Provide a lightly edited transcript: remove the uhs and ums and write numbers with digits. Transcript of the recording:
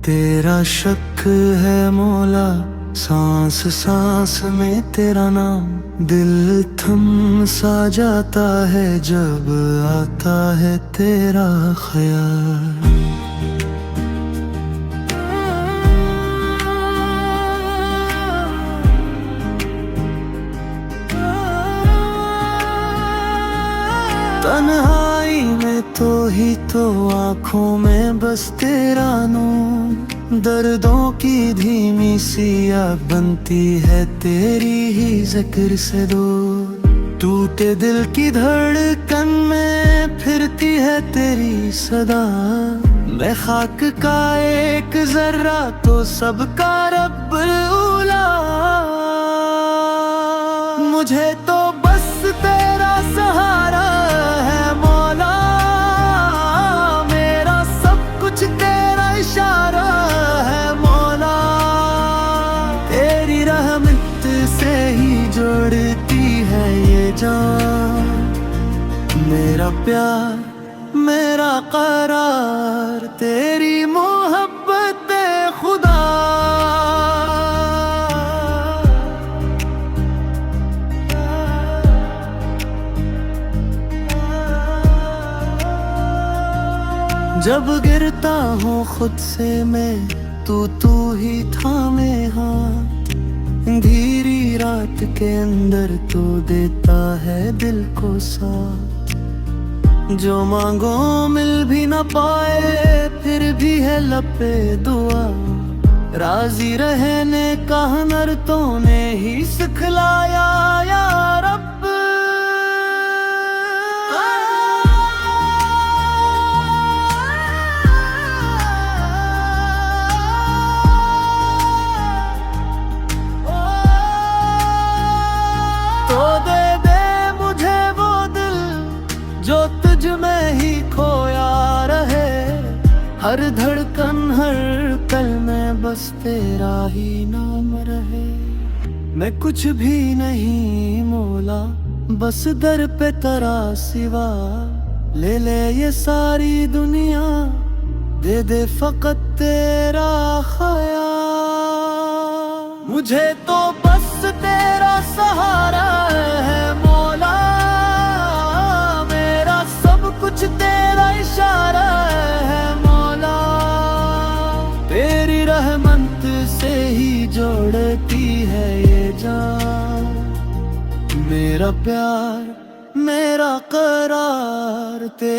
तेरा शक है मौला, सांस सांस में तेरा नाम। दिल थम सा जाता है जब आता है तेरा ख्याल। तन्हाई में तो ही तो आँखों में बस तेरा नूर। दर्दों की धीमी सी आग बनती है तेरी ही जिक्र से दूर। टूटे दिल की धड़कन में फिरती है तेरी सदा। मैं खाक का एक जर्रा तो सबका रब्बुल उला। मुझे तो बस तेरा सहारा है मौला, मेरा सब कुछ तेरा इशारा है मौला। तेरी रहमत से ही जोड़ती है ये जान। मेरा प्यार मेरा करार तेरी मोहब्बत खुदा। जब गिरता हूँ खुद से मैं, तू ही थामे हाथ। अंधेरी रात के अंदर तो देता है दिल को साथ। जो मांगो मिल भी ना पाए फिर भी है लपे दुआ। राजी रहने का हुनर तूने ही सिखलाया या रब। तो दे मुझे वो दिल जो तुझ में ही खोया रहे। हर धड़कन हर पल में बस तेरा ही नाम रहे। मैं कुछ भी नहीं मौला, बस दर पे तेरा सिवा। ले ले ये सारी दुनिया, दे दे फकत तेरा ख्याल। मुझे तो बस तेरा सहारा है मौला, मेरा सब कुछ तेरा इशारा है मौला। तेरी रहमत से ही जोड़ती है ये जान। मेरा प्यार मेरा करार तेरा।